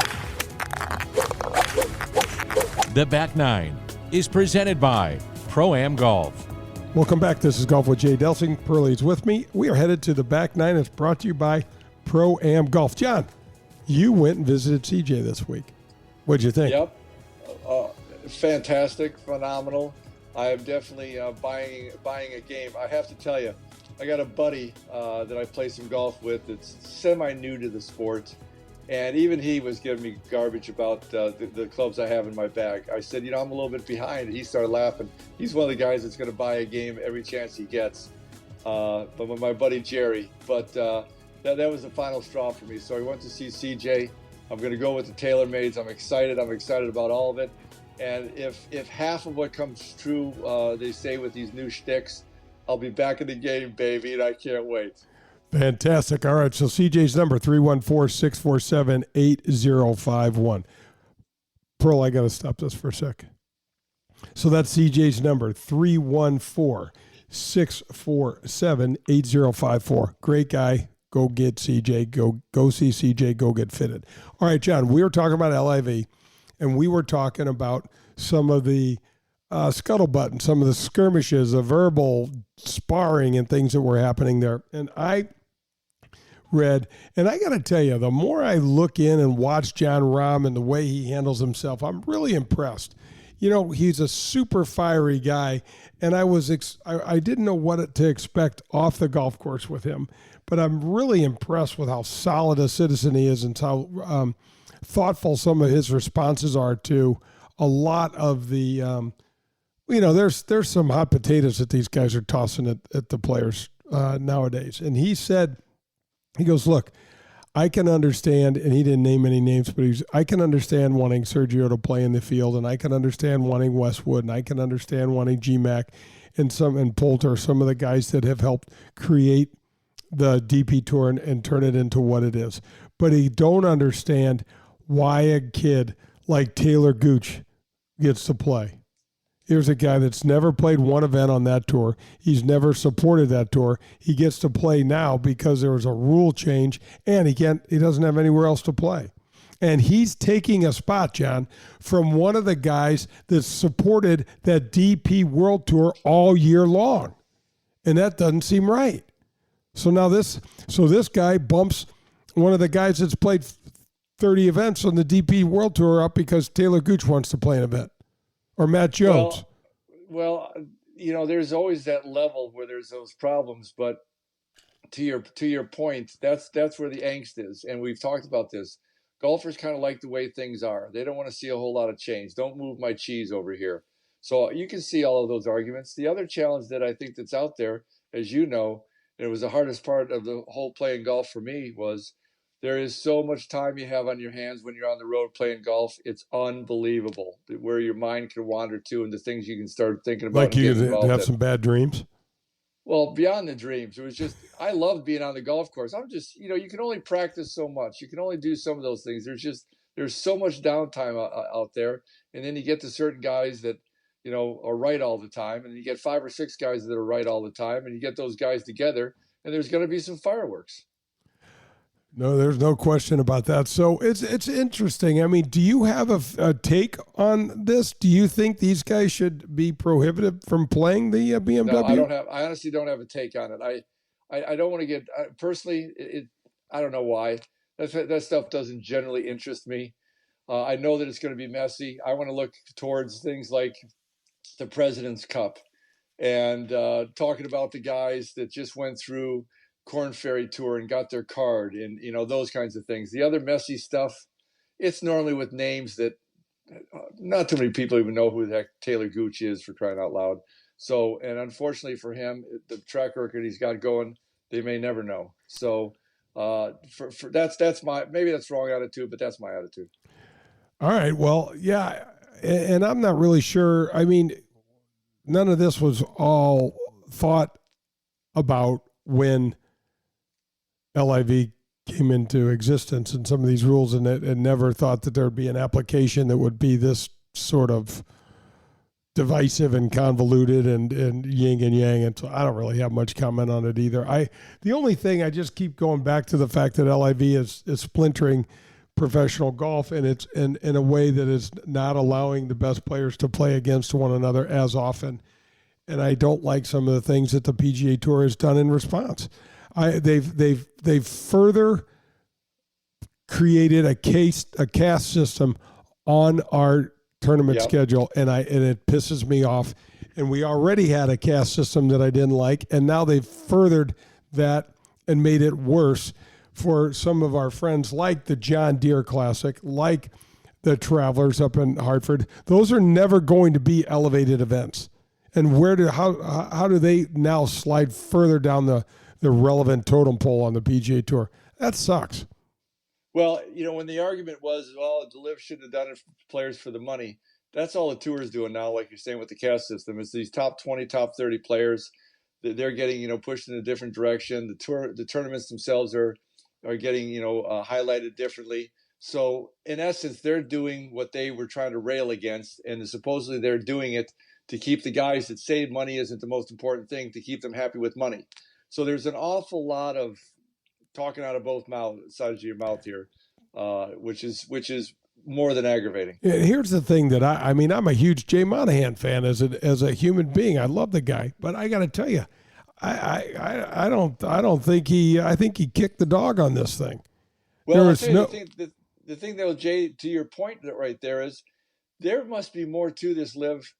The Back Nine is presented by Pro-Am Golf. Welcome back. This is Golf with Jay Delsing. Pearlie's with me. We are headed to the Back Nine. It's brought to you by Pro-Am Golf. John, you went and visited CJ this week. What'd you think? Yep. Fantastic. Phenomenal. I am definitely buying a game. I have to tell you, I got a buddy that I play some golf with that's semi-new to the sport, and even he was giving me garbage about the clubs I have in my bag. I said, I'm a little bit behind. He started laughing. He's one of the guys that's going to buy a game every chance he gets, but with my buddy Jerry. But that was the final straw for me. So I went to see CJ. I'm going to go with the TaylorMades. I'm excited. I'm excited about all of it. And if half of what comes true, they say with these new shticks, I'll be back in the game, baby, and I can't wait. Fantastic. All right, so CJ's number, 314-647-8051. Pearl, I got to stop this for a second. So that's CJ's number, 314-647-8054. Great guy. Go get CJ. Go see CJ. Go get fitted. All right, John, we were talking about LIV, and we were talking about some of the scuttlebutt and some of the skirmishes, the verbal sparring and things that were happening there. And I read, and I got to tell you, the more I look in and watch John Rahm and the way he handles himself, I'm really impressed. He's a super fiery guy, and I didn't know what to expect off the golf course with him, but I'm really impressed with how solid a citizen he is and how thoughtful some of his responses are to a lot of the there's some hot potatoes that these guys are tossing at the players nowadays. And he goes, look, I can understand, and he didn't name any names, but I can understand wanting Sergio to play in the field, and I can understand wanting Westwood, and I can understand wanting GMAC and Poulter, some of the guys that have helped create the DP Tour and turn it into what it is. But he don't understand why a kid like Taylor Gooch gets to play. Here's a guy that's never played one event on that tour. He's never supported that tour. He gets to play now because there was a rule change, and he doesn't have anywhere else to play. And he's taking a spot, John, from one of the guys that supported that DP World Tour all year long. And that doesn't seem right. So now this guy bumps one of the guys that's played 30 events on the DP World Tour up because Taylor Gooch wants to play an event, or Matt Jones. Well, there's always that level where there's those problems, but to your point, that's where the angst is, and we've talked about this. Golfers kind of like the way things are. They don't want to see a whole lot of change. Don't move my cheese over here. So you can see all of those arguments. The other challenge that I think that's out there, as you know, and it was the hardest part of the whole playing golf for me, was there is so much time you have on your hands when you're on the road playing golf. It's unbelievable where your mind can wander to and the things you can start thinking about. Like you have some bad dreams? Well, beyond the dreams, it was just, I loved being on the golf course. I'm just, you can only practice so much. You can only do some of those things. There's so much downtime out there. And then you get to certain guys that, are right all the time. And you get 5 or 6 guys that are right all the time. And you get those guys together and there's going to be some fireworks. No, there's no question about that. So it's interesting. I mean, do you have a take on this? Do you think these guys should be prohibited from playing the BMW? No, I honestly don't have a take on it. I don't want to get personally. I don't know why. That stuff doesn't generally interest me. I know that it's going to be messy. I want to look towards things like the President's Cup and talking about the guys that just went through Corn Ferry Tour and got their card and, those kinds of things. The other messy stuff, it's normally with names that not too many people even know who the heck Taylor Gooch is, for crying out loud. So, and unfortunately for him, the track record he's got going, they may never know. So that's my, maybe that's wrong attitude, but that's my attitude. All right. Well, yeah. And I'm not really sure. I mean, none of this was all thought about when LIV came into existence and some of these rules, and never thought that there would be an application that would be this sort of divisive and convoluted and yin and yang. And so I don't really have much comment on it either. The only thing, I just keep going back to the fact that LIV is splintering professional golf, and it's in a way that is not allowing the best players to play against one another as often. And I don't like some of the things that the PGA Tour has done in response. They've further created a caste system on our tournament schedule, and it pisses me off. And we already had a caste system that I didn't like, and now they've furthered that and made it worse for some of our friends, like the John Deere Classic, like the Travelers up in Hartford. Those are never going to be elevated events. And how do they now slide further down the relevant totem pole on the PGA Tour? That sucks. Well, when the argument was, well, the LIV shouldn't have done it for players for the money, that's all the tour is doing now, like you're saying with the caste system. It's these top 20, top 30 players that they're getting, pushed in a different direction. The tournaments themselves are getting, highlighted differently. So in essence, they're doing what they were trying to rail against, and supposedly they're doing it to keep the guys that say money isn't the most important thing, to keep them happy with money. So there's an awful lot of talking out of both sides of your mouth here, which is more than aggravating. Yeah, here's the thing that I'm a huge Jay Monahan fan as a human being. I love the guy, but I got to tell you, I don't think I think he kicked the dog on this thing. Well, the thing though, Jay, to your point right there is there must be more to this LIV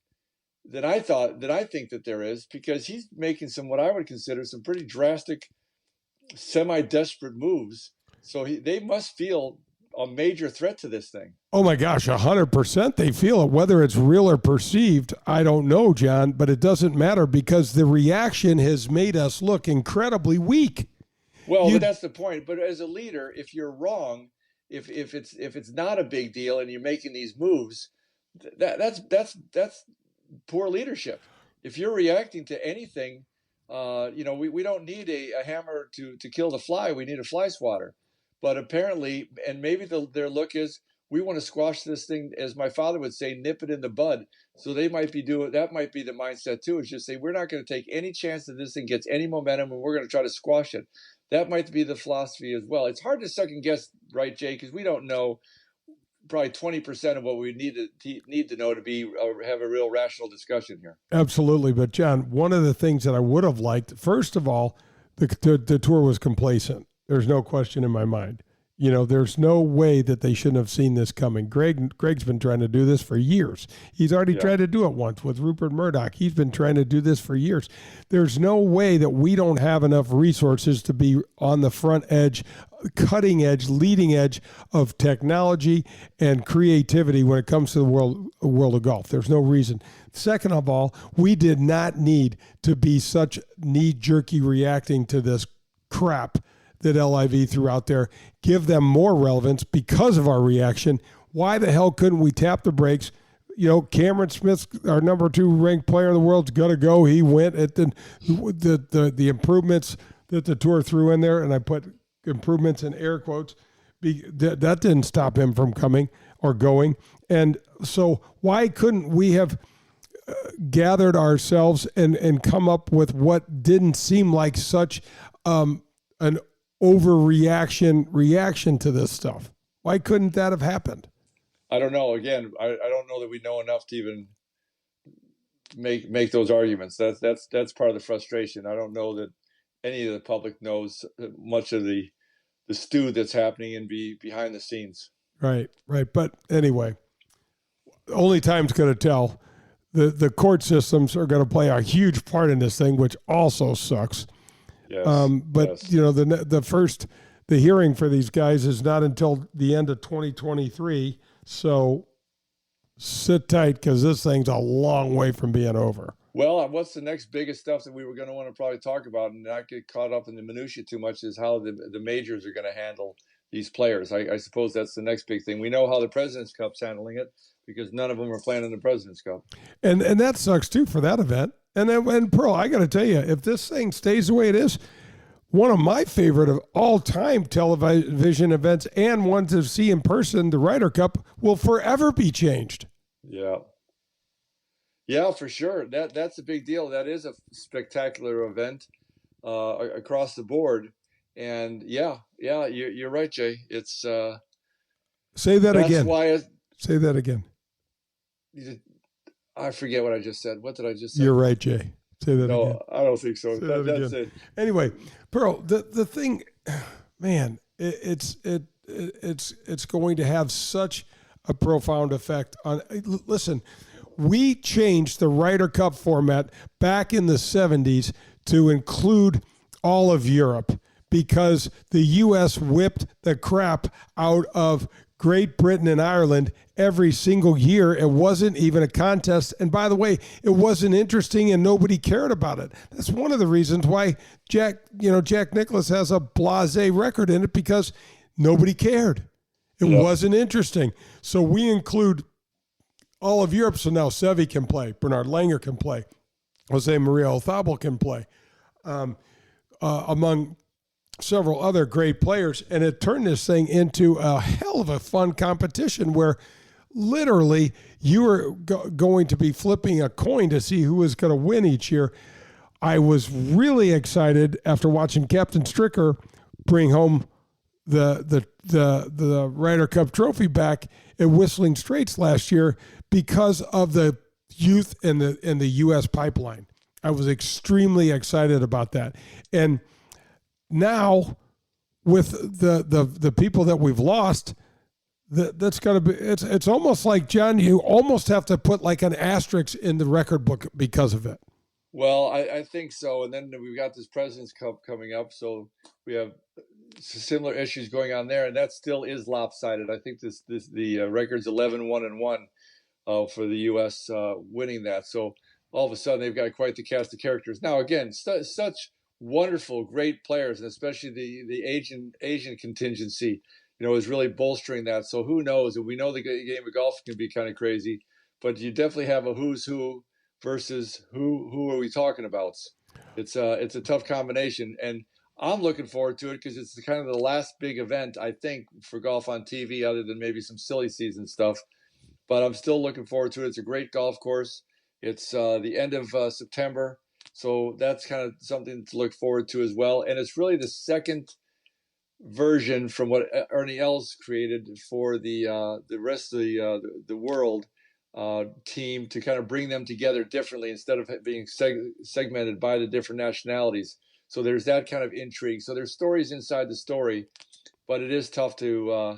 than I think that there is, because he's making some, what I would consider some pretty drastic, semi-desperate moves. So they must feel a major threat to this thing. Oh my gosh, 100% they feel it. Whether it's real or perceived, I don't know, John, but it doesn't matter, because the reaction has made us look incredibly weak. Well, but that's the point. But as a leader, if you're wrong, if it's not a big deal and you're making these moves, that's poor leadership. If you're reacting to anything, we don't need a hammer to kill the fly. We need a fly swatter. But apparently, and maybe their look is, we want to squash this thing, as my father would say, nip it in the bud. So they might be that might be the mindset too, is just say, we're not going to take any chance that this thing gets any momentum, and we're going to try to squash it. That might be the philosophy as well. It's hard to second guess, right, Jay? Because we don't know probably 20% of what we need to know to be have a real rational discussion here. Absolutely. But John, one of the things that I would have liked, first of all, the tour was complacent. There's no question in my mind. You know, there's no way that they shouldn't have seen this coming. Greg's been trying to do this for years. He's already tried to do it once with Rupert Murdoch. He's been trying to do this for years. There's no way that we don't have enough resources to be on the front edge, cutting edge, leading edge of technology and creativity when it comes to the world of golf. There's no reason. Second of all, we did not need to be such knee-jerky reacting to this crap that LIV threw out there. Give them more relevance because of our reaction. Why the hell couldn't we tap the brakes? You know, Cameron Smith, our number 2 ranked player in the world, is going to go. He went at the improvements that the tour threw in there, and I put improvements in air quotes. That didn't stop him from coming or going. And so why couldn't we have gathered ourselves and come up with what didn't seem like such an reaction to this stuff? Why couldn't that have happened? I don't know. Again, I don't know that we know enough to even make those arguments. That's part of the frustration. I don't know that any of the public knows much of the stew that's happening and behind the scenes. Right. But anyway, only time's going to tell. The court systems are going to play a huge part in this thing, which also sucks. Yes. But yes. you know, the hearing for these guys is not until the end of 2023. So sit tight, because this thing's a long way from being over. Well, what's the next biggest stuff that we were going to want to probably talk about and not get caught up in the minutia too much is how the majors are going to handle these players. I suppose that's the next big thing. We know how the President's Cup's handling it because none of them are playing in the President's Cup. And that sucks too for that event. And Pearl, I got to tell you, if this thing stays the way it is, one of my favorite of all-time television events and one to see in person, the Ryder Cup, will forever be changed. Yeah, for sure. That's a big deal. That is a spectacular event across the board. And you're right, Jay. It's say that that's again. Say that again. I forget what I just said. What did I just say? You're right, Jay. Say that again. No, I don't think so. That's it. Anyway, Pearl, the thing, man, it's going to have such a profound effect on. Listen, we changed the Ryder Cup format back in the 70s to include all of Europe because the U.S. whipped the crap out of Great Britain and Ireland every single year. It wasn't even a contest. And by the way, it wasn't interesting and nobody cared about it. That's one of the reasons why Jack Nicklaus has a blasé record in it, because nobody cared. It wasn't interesting. So we include all of Europe. So now Seve can play, Bernard Langer can play, Jose Maria Olazabal can play, among several other great players. And it turned this thing into a hell of a fun competition where literally you were going to be flipping a coin to see who was going to win each year. I was really excited after watching Captain Stricker bring home the Ryder Cup trophy back at Whistling Straits last year because of the youth in the U.S. pipeline. I was extremely excited about that. And now with the people that we've lost, that's going to be, it's almost like, John, you almost have to put like an asterisk in the record book because of it. Well, I think so. And then we've got this President's Cup coming up. So we have similar issues going on there. And that still is lopsided. I think the record's 11-1-1 for the U.S. Winning that. So all of a sudden they've got quite the cast of characters. Now, again, such wonderful, great players, and especially the Asian contingency, is really bolstering that. So who knows? And we know the game of golf can be kind of crazy, but you definitely have a who's who versus who are we talking about? It's a tough combination, and I'm looking forward to it because it's kind of the last big event, I think, for golf on TV, other than maybe some silly season stuff. But I'm still looking forward to it. It's a great golf course. It's the end of September, so that's kind of something to look forward to as well. And it's really the second version from what Ernie Els created for the rest of the world team, to kind of bring them together differently instead of being segmented by the different nationalities. So there's that kind of intrigue. So there's stories inside the story, but it is tough to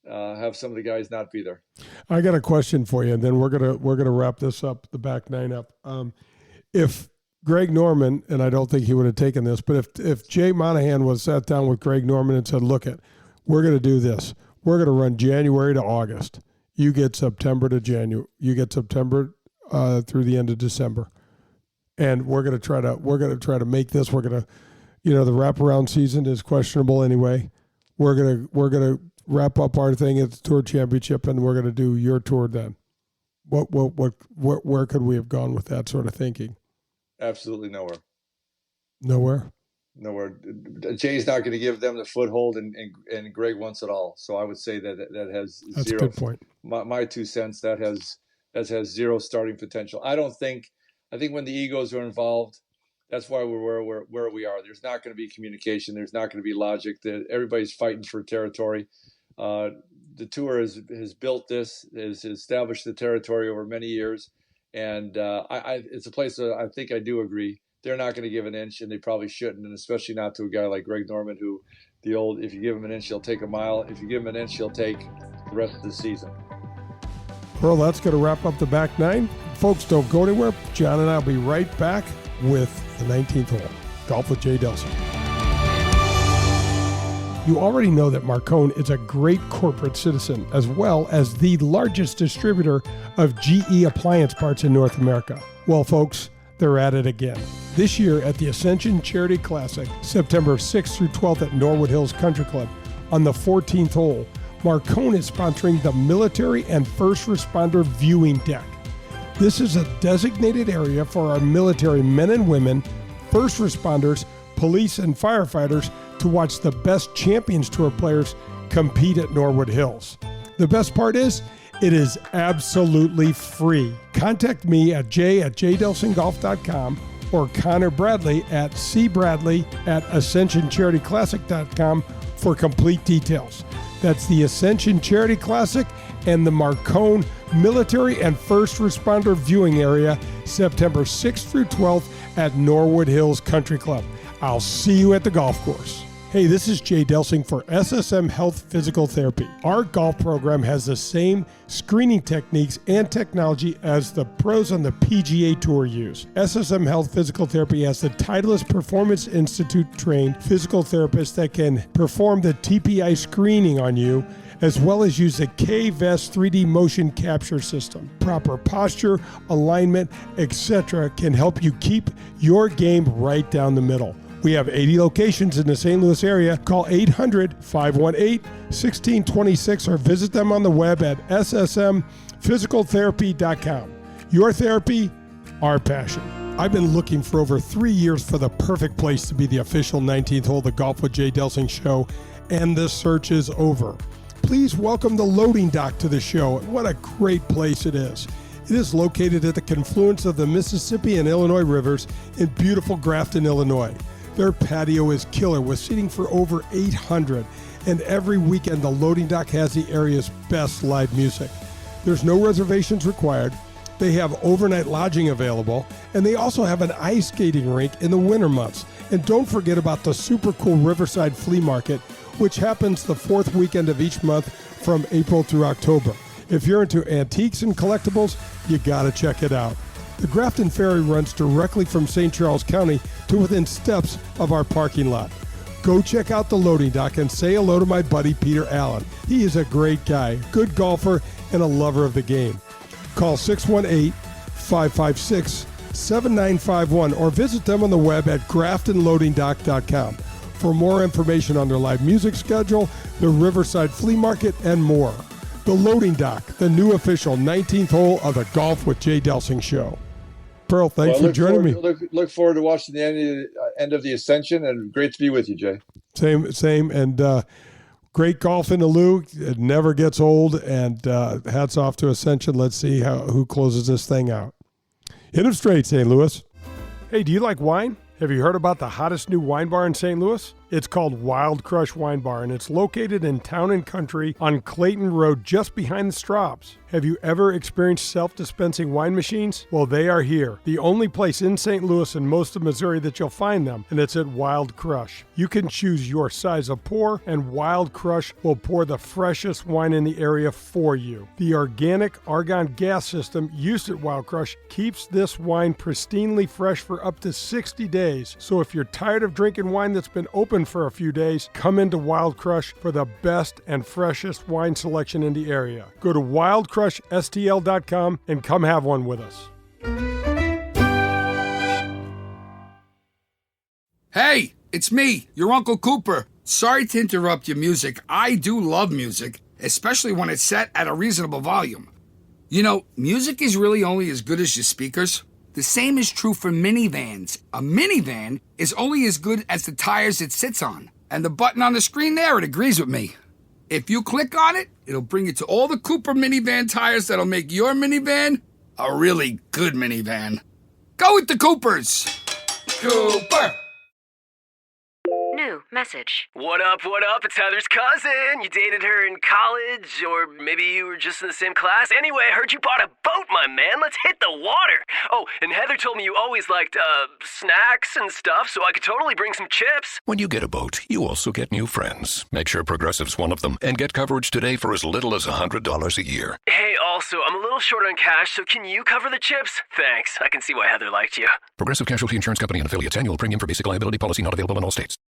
have some of the guys not be there. I got a question for you, and then we're gonna wrap this up, the back nine up. If Greg Norman, and I don't think he would have taken this, but if Jay Monahan was sat down with Greg Norman and said, "Look, we're going to do this. We're going to run January to August. You get September to January. You get September through the end of December, and we're going to try to make this. We're going to, the wraparound season is questionable anyway. We're gonna wrap up our thing at the Tour Championship, and we're going to do your tour then." Where could we have gone with that sort of thinking? Absolutely nowhere. Nowhere. Jay's not going to give them the foothold, and Greg wants it all. So I would say that has That's zero. a good point. My 2 cents, that has zero starting potential. I think when the egos are involved, that's why we're where we are. There's not going to be communication. There's not going to be logic. Everybody's fighting for territory. The tour has built this, has established the territory over many years. And it's a place that I think I do agree. They're not going to give an inch, and they probably shouldn't, and especially not to a guy like Greg Norman, who if you give him an inch, he'll take a mile. If you give him an inch, he'll take the rest of the season. Well, that's going to wrap up the back nine. Folks, don't go anywhere. John and I will be right back with the 19th hole. Golf with Jay Delsing. You already know that Marcone is a great corporate citizen, as well as the largest distributor of GE appliance parts in North America. Well, folks, they're at it again. This year at the Ascension Charity Classic, September 6th through 12th at Norwood Hills Country Club, on the 14th hole, Marcone is sponsoring the Military and First Responder Viewing Deck. This is a designated area for our military men and women, first responders, police, and firefighters to watch the best Champions Tour players compete at Norwood Hills. The best part is, it is absolutely free. Contact me at jay@jdelsinggolf.com or Connor Bradley at cbradley@ascensioncharityclassic.com for complete details. That's the Ascension Charity Classic and the Marcone Military and First Responder Viewing Area, September 6th through 12th at Norwood Hills Country Club. I'll see you at the golf course. Hey, this is Jay Delsing for SSM Health Physical Therapy. Our golf program has the same screening techniques and technology as the pros on the PGA Tour use. SSM Health Physical Therapy has the Titleist Performance Institute trained physical therapists that can perform the TPI screening on you, as well as use the K-Vest 3D motion capture system. Proper posture, alignment, etc. can help you keep your game right down the middle. We have 80 locations in the St. Louis area. Call 800-518-1626 or visit them on the web at ssmphysicaltherapy.com. Your therapy, our passion. I've been looking for over 3 years for the perfect place to be the official 19th hole of the Golf with Jay Delsing show, and the search is over. Please welcome the loading dock to the show. What a great place it is. It is located at the confluence of the Mississippi and Illinois rivers in beautiful Grafton, Illinois. Their patio is killer with seating for over 800, and every weekend the loading dock has the area's best live music. There's no reservations required. They have overnight lodging available, and they also have an ice skating rink in the winter months. And don't forget about the super cool Riverside Flea Market, which happens the fourth weekend of each month from April through October. If you're into antiques and collectibles, you gotta check it out. The Grafton Ferry runs directly from St. Charles County to within steps of our parking lot. Go check out the loading dock and say hello to my buddy Peter Allen. He is a great guy, good golfer, and a lover of the game. Call 618-556-7951 or visit them on the web at graftonloadingdock.com for more information on their live music schedule, the Riverside Flea Market, and more. The Loading Dock, the new official 19th hole of the Golf with Jay Delsing show. Pearl, thanks for joining me. Look forward to watching the end of the Ascension, and great to be with you, Jay. Same, and great golf in the Lou. It never gets old, and hats off to Ascension. Let's see who closes this thing out. Hit him straight, St. Louis. Hey, do you like wine? Have you heard about the hottest new wine bar in St. Louis? It's called Wild Crush Wine Bar, and it's located in Town and Country on Clayton Road, just behind the Straubs. Have you ever experienced self-dispensing wine machines? Well, they are here. The only place in St. Louis and most of Missouri that you'll find them, and it's at Wild Crush. You can choose your size of pour, and Wild Crush will pour the freshest wine in the area for you. The organic argon gas system used at Wild Crush keeps this wine pristinely fresh for up to 60 days. So if you're tired of drinking wine that's been open for a few days, come into Wild Crush for the best and freshest wine selection in the area. Go to wildcrushstl.com and come have one with us. Hey, it's me, your Uncle Cooper. Sorry to interrupt your music. I do love music, especially when it's set at a reasonable volume. You know, music is really only as good as your speakers. The same is true for minivans. A minivan is only as good as the tires it sits on. And the button on the screen there, it agrees with me. If you click on it, it'll bring you to all the Cooper minivan tires that'll make your minivan a really good minivan. Go with the Coopers! Cooper! New message. What up, what up? It's Heather's cousin. You dated her in college, or maybe you were just in the same class. Anyway, I heard you bought a boat, my man. Let's hit the water. Oh, and Heather told me you always liked, snacks and stuff, so I could totally bring some chips. When you get a boat, you also get new friends. Make sure Progressive's one of them, and get coverage today for as little as $100 a year. Hey, also, I'm a little short on cash, so can you cover the chips? Thanks. I can see why Heather liked you. Progressive Casualty Insurance Company and affiliates. Annual premium for basic liability policy not available in all states.